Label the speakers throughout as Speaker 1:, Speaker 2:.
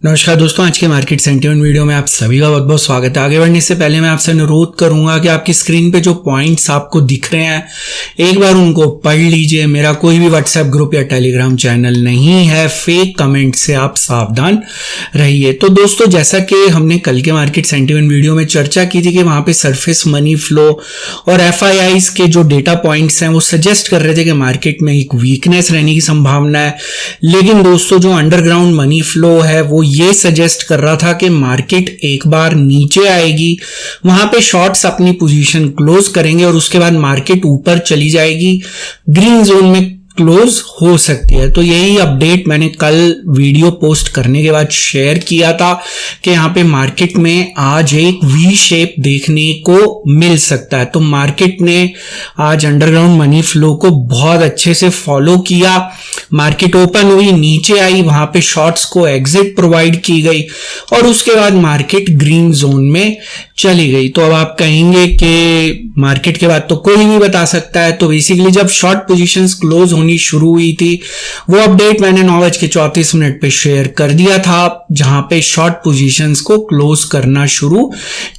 Speaker 1: नमस्कार दोस्तों, आज के मार्केट सेंटिमेंट वीडियो में आप सभी का बहुत बहुत स्वागत है। आगे बढ़ने से पहले मैं आपसे अनुरोध करूंगा कि आपकी स्क्रीन पे जो पॉइंट्स आपको दिख रहे हैं एक बार उनको पढ़ लीजिए। मेरा कोई भी व्हाट्सएप ग्रुप या टेलीग्राम चैनल नहीं है, फेक कमेंट से आप सावधान रहिए। तो दोस्तों, जैसा कि हमने कल के मार्केट सेंटिमेंट वीडियो में चर्चा की थी कि वहां पे सरफेस मनी फ्लो और एफआईआईज के जो डेटा पॉइंट्स हैं वो सजेस्ट कर रहे थे कि मार्केट में एक वीकनेस रहने की संभावना है। लेकिन दोस्तों, जो अंडरग्राउंड मनी फ्लो है वो ये सजेस्ट कर रहा था कि मार्केट एक बार नीचे आएगी, वहां पे शॉर्ट्स अपनी पोजीशन क्लोज करेंगे और उसके बाद मार्केट ऊपर चली जाएगी, ग्रीन जोन में क्लोज हो सकती है। तो यही अपडेट मैंने कल वीडियो पोस्ट करने के बाद शेयर किया था कि यहाँ पे मार्केट में आज एक वी शेप देखने को मिल सकता है। तो मार्केट ने आज अंडरग्राउंड मनी फ्लो को बहुत अच्छे से फॉलो किया। मार्केट ओपन हुई, नीचे आई, वहां पे शॉर्ट्स को एग्जिट प्रोवाइड की गई और उसके बाद मार्केट ग्रीन जोन में चली गई। तो अब आप कहेंगे कि मार्केट के बाद तो कोई भी बता सकता है। तो बेसिकली जब शॉर्ट पोजीशंस क्लोज होनी शुरू हुई थी वो अपडेट मैंने 9:34 पे शेयर कर दिया था, जहां पे शॉर्ट पोजीशंस को क्लोज करना शुरू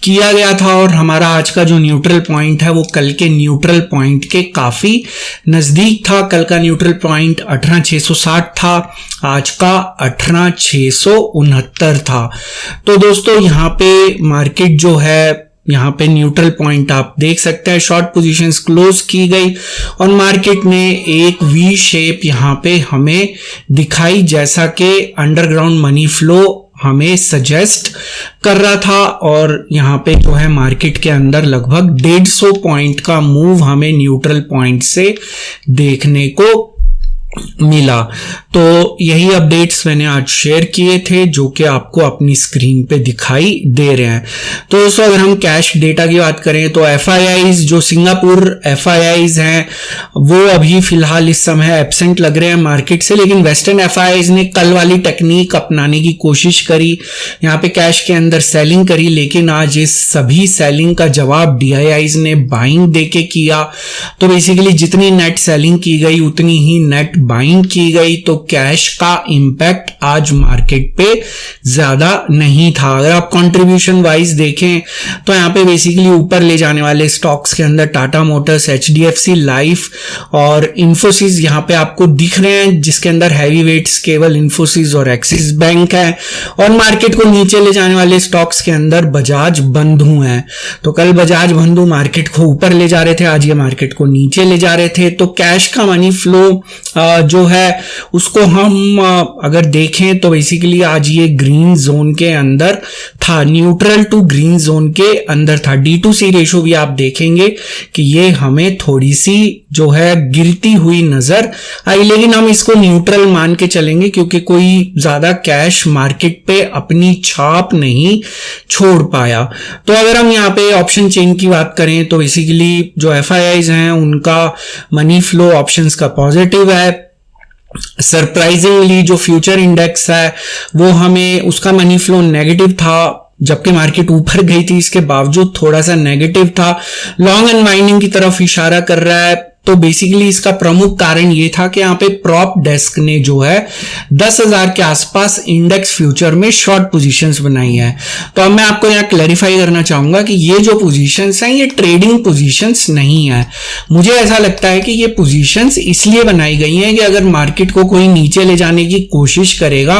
Speaker 1: किया गया था। और हमारा आज का जो न्यूट्रल पॉइंट है वो कल के न्यूट्रल पॉइंट के काफी नजदीक था। कल का न्यूट्रल पॉइंट 18,660 था, आज का 18,669 था। तो दोस्तों, यहाँ पे मार्केट जो है, यहाँ पे न्यूट्रल पॉइंट आप देख सकते हैं, शॉर्ट पोजीशंस क्लोज की गई और मार्केट ने एक वी शेप यहाँ पे हमें दिखाई, जैसा कि अंडरग्राउंड मनी फ्लो हमें सजेस्ट कर रहा था। और यहाँ पे जो है मार्केट के अंदर लगभग 150 पॉइंट का मूव हमें न्यूट्रल पॉइंट से देखने को मिला। तो यही अपडेट्स मैंने आज शेयर किए थे जो कि आपको अपनी स्क्रीन पे दिखाई दे रहे हैं। तो दोस्तों, अगर हम कैश डेटा की बात करें तो एफआईआईज, जो सिंगापुर एफआईआईज हैं वो अभी फिलहाल इस समय एब्सेंट लग रहे हैं मार्केट से। लेकिन वेस्टर्न एफआईआईज ने कल वाली टेक्निक अपनाने की कोशिश करी, यहाँ पे कैश के अंदर सेलिंग करी, लेकिन आज इस सभी सेलिंग का जवाब डीआईआईज ने बाइंग देके किया। तो बेसिकली जितनी नेट सेलिंग की गई उतनी ही नेट बाइंग की गई। तो कैश का इंपैक्ट आज मार्केट पे ज्यादा नहीं था। अगर आप कंट्रीब्यूशन वाइज देखें तो यहाँ पे बेसिकली ऊपर ले जाने वाले स्टॉक्स के अंदर टाटा मोटर्स, एचडीएफसी लाइफ और इंफोसिस यहाँ पे आपको दिख रहे हैं, जिसके अंदर हैवी वेट्स केवल इंफोसिस और एक्सिस बैंक है। और मार्केट को नीचे ले जाने वाले स्टॉक्स के अंदर बजाज बंधु हैं। तो कल बजाज बंधु मार्केट को ऊपर ले जा रहे थे, आज ये मार्केट को नीचे ले जा रहे थे। तो कैश का मनी फ्लो जो है उसको हम अगर देखें तो बेसिकली आज ये ग्रीन जोन के अंदर था, न्यूट्रल टू ग्रीन जोन के अंदर था। D2C रेशो भी आप देखेंगे कि ये हमें थोड़ी सी जो है गिरती हुई नजर आई, लेकिन हम इसको न्यूट्रल मान के चलेंगे क्योंकि कोई ज्यादा कैश मार्केट पे अपनी छाप नहीं छोड़ पाया। तो अगर हम यहाँ पे ऑप्शन चेन की बात करें तो बेसिकली जो एफआईआईज हैं उनका मनी फ्लो ऑप्शंस का पॉजिटिव है। सरप्राइजिंगली जो फ्यूचर इंडेक्स है वो हमें उसका मनी फ्लो नेगेटिव था, जबकि मार्केट ऊपर गई थी इसके बावजूद थोड़ा सा नेगेटिव था, लॉन्ग अनवाइंडिंग की तरफ इशारा कर रहा है। तो बेसिकली इसका प्रमुख कारण ये था कि यहाँ पे प्रॉप डेस्क ने जो है 10,000 के आसपास इंडेक्स फ्यूचर में शॉर्ट पोजीशंस बनाई है। तो अब मैं आपको यहाँ क्लैरिफाई करना चाहूंगा कि ये जो पोजीशंस हैं ये ट्रेडिंग पोजीशंस नहीं है। मुझे ऐसा लगता है कि ये पोजीशंस इसलिए बनाई गई हैं कि अगर मार्केट को कोई नीचे ले जाने की कोशिश करेगा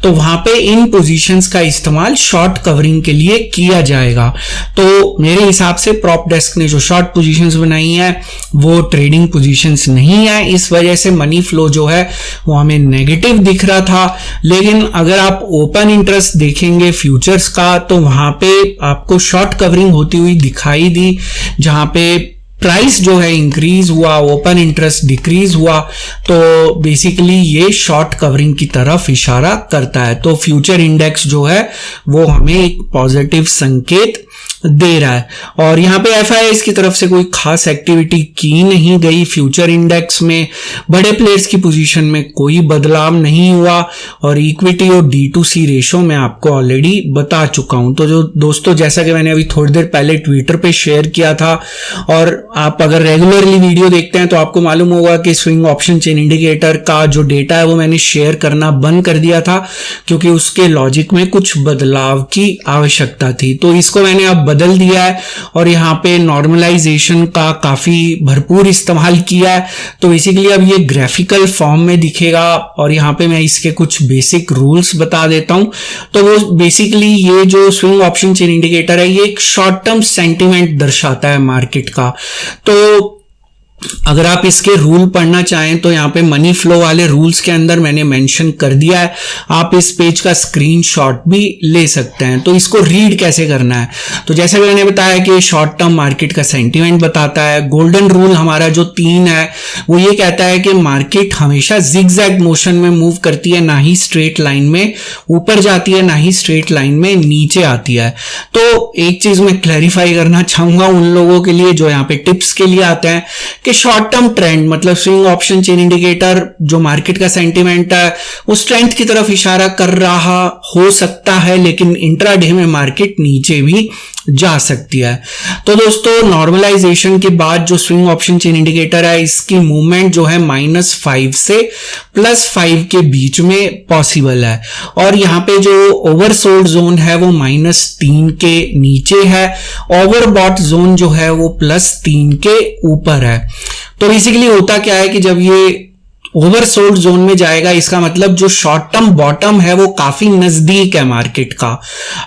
Speaker 1: तो वहां पे इन पोजीशंस का इस्तेमाल शॉर्ट कवरिंग के लिए किया जाएगा। तो मेरे हिसाब से प्रॉप डेस्क ने जो शॉर्ट पोजीशंस बनाई है वो ट्रेडिंग पोजीशंस नहीं है, इस वजह से मनी फ्लो जो है वो हमें नेगेटिव दिख रहा था। लेकिन अगर आप ओपन इंटरेस्ट देखेंगे फ्यूचर्स का तो वहां पे आपको शॉर्ट कवरिंग होती हुई दिखाई दी, जहां पे प्राइस जो है इंक्रीज हुआ, ओपन इंटरेस्ट डिक्रीज हुआ। तो बेसिकली ये शॉर्ट कवरिंग की तरफ इशारा करता है। तो फ्यूचर इंडेक्स जो है वो हमें एक पॉजिटिव संकेत दे रहा है। और यहाँ पे FIIs की तरफ से कोई खास एक्टिविटी की नहीं गई। फ्यूचर इंडेक्स में बड़े प्लेयर्स की पोजीशन में कोई बदलाव नहीं हुआ और इक्विटी और D2C रेशो मैं आपको ऑलरेडी बता चुका हूं। तो जो दोस्तों, जैसा कि मैंने अभी थोड़ी देर पहले ट्विटर पे शेयर किया था और आप अगर रेगुलरली वीडियो देखते हैं तो आपको मालूम होगा कि स्विंग ऑप्शन चेन इंडिकेटर का जो डेटा है वो मैंने शेयर करना बंद कर दिया था क्योंकि उसके लॉजिक में कुछ बदलाव की आवश्यकता थी। तो इसको मैंने अब बदल दिया है और यहाँ पे नॉर्मलाइजेशन का काफी भरपूर इस्तेमाल किया है। तो बेसिकली अब ये ग्राफिकल फॉर्म में दिखेगा और यहाँ पे मैं इसके कुछ बेसिक रूल्स बता देता हूं। तो वो बेसिकली ये जो स्विंग ऑप्शन चेन इंडिकेटर है ये एक शॉर्ट टर्म सेंटिमेंट दर्शाता है मार्केट का। तो अगर आप इसके रूल पढ़ना चाहें तो यहाँ पे मनी फ्लो वाले रूल्स के अंदर मैंने मेंशन कर दिया है। आप इस पेज का स्क्रीनशॉट भी ले सकते हैं। तो इसको रीड कैसे करना है, तो जैसे कि मैंने बताया कि शॉर्ट टर्म मार्केट का सेंटीमेंट बताता है। गोल्डन रूल हमारा जो 3 है वो ये कहता है कि मार्केट हमेशा जिगजैग मोशन में मूव करती है, ना ही स्ट्रेट लाइन में ऊपर जाती है, ना ही स्ट्रेट लाइन में नीचे आती है। तो एक चीज मैं क्लैरिफाई करना चाहूंगा उन लोगों के लिए जो यहाँ पे टिप्स के लिए आते हैं कि शॉर्ट टर्म ट्रेंड मतलब स्विंग ऑप्शन चेन इंडिकेटर जो मार्केट का सेंटीमेंट है वो स्ट्रेंथ की तरफ इशारा कर रहा हो सकता है, लेकिन इंट्राडे में मार्केट नीचे भी जा सकती है। तो दोस्तों, नॉर्मलाइजेशन के बाद जो स्विंग ऑप्शन चेन इंडिकेटर है इसकी मूवमेंट जो है -5 से +5 के बीच में पॉसिबल है और यहाँ पे जो ओवरसोल्ड जोन है वो -3 के नीचे है, ओवरबॉट जोन जो है वो +3 के ऊपर है। तो बेसिकली होता क्या है कि जब ये ओवरसोल्ड जोन में जाएगा इसका मतलब जो शॉर्ट टर्म बॉटम है वो काफी नजदीक है मार्केट का।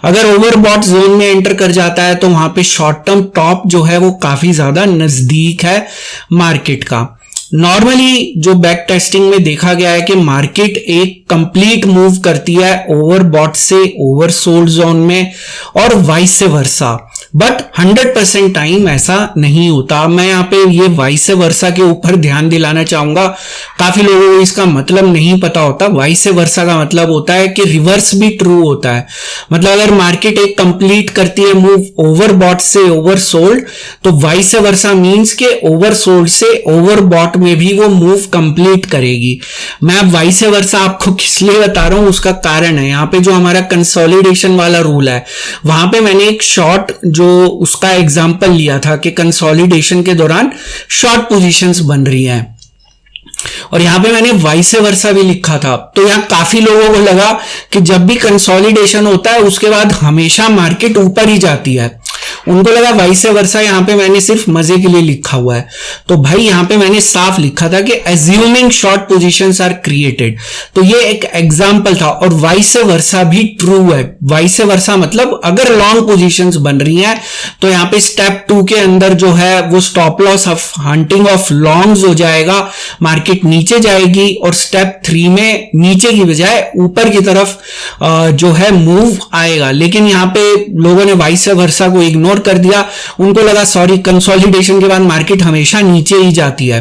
Speaker 1: अगर ओवरबॉट जोन में एंटर कर जाता है तो वहां पे शॉर्ट टर्म टॉप जो है वो काफी ज्यादा नजदीक है मार्केट का। नॉर्मली जो बैक टेस्टिंग में देखा गया है कि मार्केट एक कंप्लीट मूव करती है ओवरबॉट से ओवरसोल्ड जोन में और वाइस वर्सा, बट 100% टाइम ऐसा नहीं होता। मैं यहाँ पे ये वाइस वर्सा के ऊपर ध्यान दिलाना चाहूंगा। काफी लोगों को इसका मतलब नहीं पता होता। वाइस वर्सा का मतलब होता है कि रिवर्स भी ट्रू होता है। मतलब अगर मार्केट एक कंप्लीट करती है मूव ओवरबॉट से ओवरसोल्ड तो वाइस वर्सा मींस के ओवरसोल्ड से ओवरबॉट में भी वो मूव कंप्लीट करेगी। मैं अब वाइस वर्सा आपको किस लिए बता रहा हूं उसका कारण है। यहाँ पे जो हमारा कंसोलिडेशन वाला रूल है वहां पे मैंने एक शॉर्ट जो उसका एग्जांपल लिया था कि कंसोलिडेशन के दौरान शॉर्ट पोजीशंस बन रही हैं और यहां पे मैंने वाइस वर्सा भी लिखा था। तो यहां काफी लोगों को लगा कि जब भी कंसोलिडेशन होता है उसके बाद हमेशा मार्केट ऊपर ही जाती है। उनको लगा वाइस वर्सा यहाँ पे मैंने सिर्फ मजे के लिए लिखा हुआ है। तो भाई यहाँ पे मैंने साफ लिखा था कि assuming short positions are created. तो ये एक एग्जांपल था और वाइस वर्सा भी ट्रू है। वाइस वर्सा मतलब अगर लॉन्ग पोजीशंस बन रही हैं तो यहाँ पे स्टेप 2 के अंदर जो है वो stop loss of hunting of longs हो जाएगा, मार्केट नीचे जाएगी और स्टेप 3 में नीचे की बजाय ऊपर की तरफ जो है मूव आएगा। लेकिन यहाँ पे लोगों ने वाइस वर्सा को इग्नोर कर दिया। उनको लगा सॉरी कंसोलिडेशन के बाद मार्केट हमेशा नीचे ही जाती है।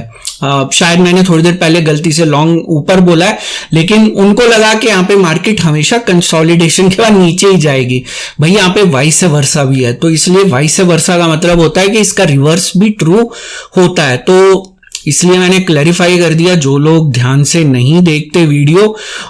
Speaker 1: शायद मैंने थोड़ी देर पहले गलती से लॉन्ग ऊपर बोला है, लेकिन उनको लगा कि यहाँ पे मार्केट हमेशा कंसोलिडेशन के बाद नीचे ही जाएगी। भाई यहाँ पे वाइस वर्सा भी है, तो इसलिए वाइस वर्सा का मतलब होता है कि इसका रिवर्स भी ट्रू होता है। तो इसलिए मैंने क्लैरिफाई कर दिया जो लोग ध्यान से नहीं देखते वीडियो।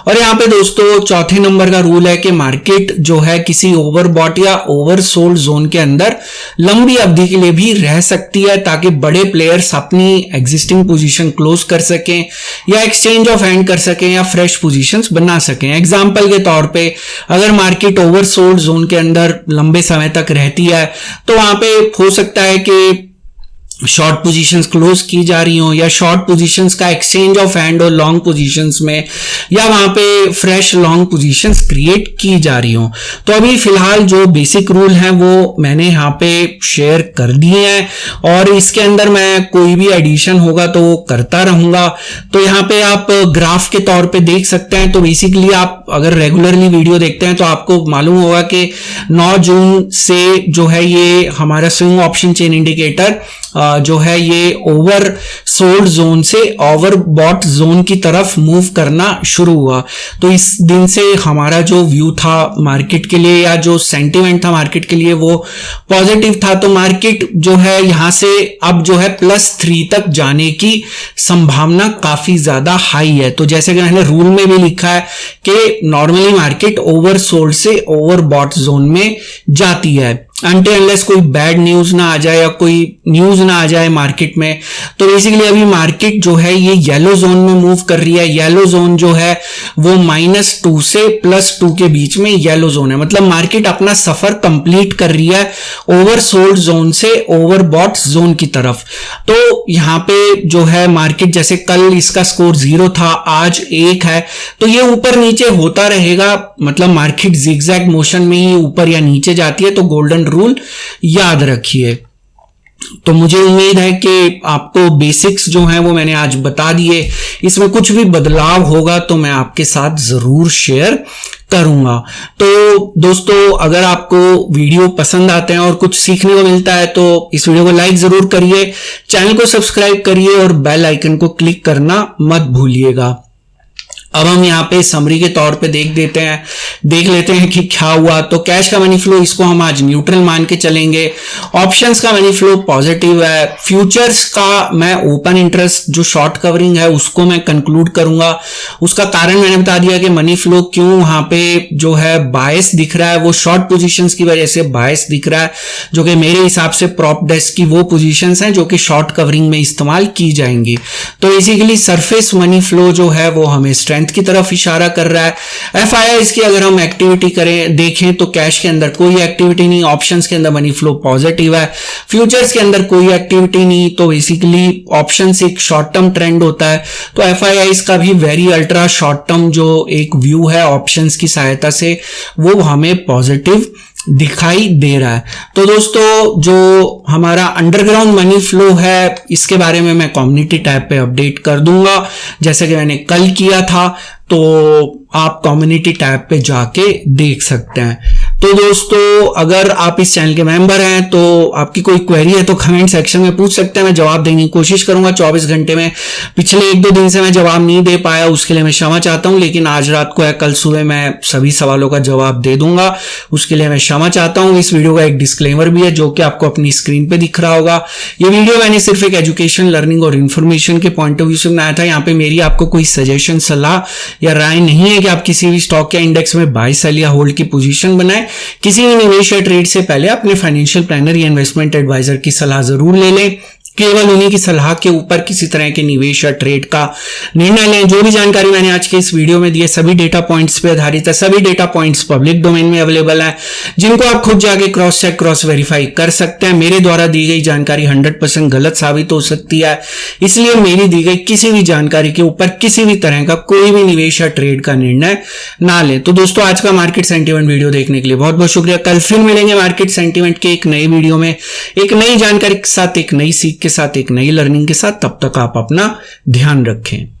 Speaker 1: और यहाँ पे दोस्तों चौथे नंबर का रूल है कि मार्केट जो है किसी ओवरबॉट या ओवरसोल्ड जोन के अंदर लंबी अवधि के लिए भी रह सकती है ताकि बड़े प्लेयर्स अपनी एग्जिस्टिंग पोजीशन क्लोज कर सकें या एक्सचेंज ऑफ हैंड कर सकें या फ्रेश पोजीशंस बना सकें। एग्जाम्पल के तौर पे अगर मार्केट ओवरसोल्ड जोन के अंदर लंबे समय तक रहती है तो वहां पे हो सकता है कि शॉर्ट पोजीशंस क्लोज की जा रही हो या शॉर्ट पोजीशंस का एक्सचेंज ऑफ हैंड और लॉन्ग पोजीशंस में, या वहां पे फ्रेश लॉन्ग पोजीशंस क्रिएट की जा रही हो। तो अभी फिलहाल जो बेसिक रूल हैं वो मैंने यहाँ पे शेयर कर दिए हैं और इसके अंदर मैं कोई भी एडिशन होगा तो वो करता रहूंगा। तो यहाँ पे आप ग्राफ के तौर पे देख सकते हैं। तो बेसिकली आप अगर रेगुलरली वीडियो देखते हैं तो आपको मालूम होगा कि 9 जून से जो है ये हमारा स्विंग ऑप्शन चेन इंडिकेटर जो है ये ओवर सोल्ड जोन से ओवर बॉट जोन की तरफ मूव करना शुरू हुआ। तो इस दिन से हमारा जो व्यू था मार्केट के लिए या जो सेंटीमेंट था मार्केट के लिए वो पॉजिटिव था। तो मार्केट जो है यहां से अब जो है +3 तक जाने की संभावना काफी ज्यादा हाई है। तो जैसे कि मैंने रूल में भी लिखा है कि नॉर्मली मार्केट ओवर सोल्ड से ओवर बॉट जोन में जाती है अनटिल अनलेस कोई बैड न्यूज ना आ जाए या कोई न्यूज ना आ जाए मार्केट में। तो बेसिकली अभी मार्केट जो है ये येलो जोन में मूव कर रही है। येलो जोन जो है वो -2 से +2 के बीच में येलो जोन है, मतलब मार्केट अपना सफर कंप्लीट कर रही है ओवर सोल्ड जोन से ओवर बॉट जोन की तरफ। तो यहां पे जो है मार्केट जैसे कल इसका स्कोर 0 था, आज 1 है, तो ये ऊपर नीचे होता रहेगा, मतलब मार्केट जिगजैग मोशन में ही ऊपर या नीचे जाती है। तो गोल्डन रूल याद रखिए। तो मुझे उम्मीद है कि आपको बेसिक्स जो हैं वो मैंने आज बता दिए। इसमें कुछ भी बदलाव होगा तो मैं आपके साथ जरूर शेयर करूंगा। तो दोस्तों अगर आपको वीडियो पसंद आते हैं और कुछ सीखने को मिलता है तो इस वीडियो को लाइक जरूर करिए, चैनल को सब्सक्राइब करिए और बेल आइकन को क्लिक करना मत भूलिएगा। अब हम यहाँ पे समरी के तौर पे देख लेते हैं कि क्या हुआ। तो कैश का मनी फ्लो इसको हम आज न्यूट्रल मान के चलेंगे। ऑप्शंस का मनी फ्लो पॉजिटिव है। फ्यूचर्स का मैं ओपन इंटरेस्ट जो शॉर्ट कवरिंग है उसको मैं कंक्लूड करूंगा। उसका कारण मैंने बता दिया कि मनी फ्लो क्यों वहां पे जो है बायस दिख रहा है, वो शॉर्ट पोजीशंस की वजह से बायस दिख रहा है, जो कि मेरे हिसाब से प्रॉप डेस्क की वो पोजीशंस हैं जो कि शॉर्ट कवरिंग में इस्तेमाल की जाएंगी। तो बेसिकली सरफेस मनी फ्लो जो है वो हमें स्ट्रेंथ की तरफ इशारा कर रहा है। एफआईआई की अगर हम एक्टिविटी देखें तो कैश के अंदर कोई एक्टिविटी नहीं, ऑप्शंस के अंदर मनी फ्लो पॉजिटिव है, फ्यूचर्स के अंदर कोई एक्टिविटी नहीं। तो बेसिकली ऑप्शंस एक शॉर्ट टर्म ट्रेंड होता है, तो एफआईआई का भी वेरी अल्ट्रा शॉर्ट टर्म जो एक व्यू है ऑप्शंस की सहायता से वो हमें पॉजिटिव दिखाई दे रहा है। तो दोस्तों जो हमारा अंडरग्राउंड मनी फ्लो है इसके बारे में मैं कम्युनिटी टैब पे अपडेट कर दूंगा, जैसे कि मैंने कल किया था। तो आप कम्युनिटी टैब पे जाके देख सकते हैं। तो दोस्तों अगर आप इस चैनल के मेंबर हैं तो आपकी कोई क्वेरी है तो कमेंट सेक्शन में पूछ सकते हैं, मैं जवाब देने की कोशिश करूंगा 24 घंटे में। पिछले 1-2 दिन से मैं जवाब नहीं दे पाया, उसके लिए मैं क्षमा चाहता हूं, लेकिन आज रात को या कल सुबह मैं सभी सवालों का जवाब दे दूंगा, उसके लिए मैं क्षमा चाहता हूं। इस वीडियो का एक डिस्क्लेमर भी है जो कि आपको अपनी स्क्रीन पे दिख रहा होगा। ये वीडियो मैंने सिर्फ एक एजुकेशन, लर्निंग और इन्फॉर्मेशन के पॉइंट ऑफ व्यू से बनाया था। यहाँ पे मेरी आपको कोई सजेशन, सलाह या राय नहीं है कि आप किसी भी स्टॉक या इंडेक्स में बाय, सेल या होल्ड की पोजीशन बनाएं। किसी भी निवेश या ट्रेड से पहले अपने फाइनेंशियल प्लानर या इन्वेस्टमेंट एडवाइजर की सलाह जरूर ले लें। केवल उन्हीं की सलाह के ऊपर किसी तरह के निवेश या ट्रेड का निर्णय लें। जो भी जानकारी मैंने आज के इस वीडियो में दी है सभी डेटा पॉइंट्स पे आधारित है। सभी डेटा पॉइंट्स पब्लिक डोमेन में अवेलेबल है, जिनको आप खुद जाके क्रॉस चेक, क्रॉस वेरीफाई कर सकते हैं। मेरे द्वारा दी गई जानकारी 100% गलत साबित हो सकती है, इसलिए मेरी दी गई किसी भी जानकारी के ऊपर किसी भी तरह का कोई भी निवेश या ट्रेड का निर्णय ना लें। तो दोस्तों आज का मार्केट सेंटीमेंट वीडियो देखने के लिए बहुत बहुत शुक्रिया। कल फिर मिलेंगे मार्केट सेंटीमेंट के एक नए वीडियो में, एक नई जानकारी के साथ, एक नई सीख के साथ, एक नई लर्निंग के साथ। तब तक आप अपना ध्यान रखें।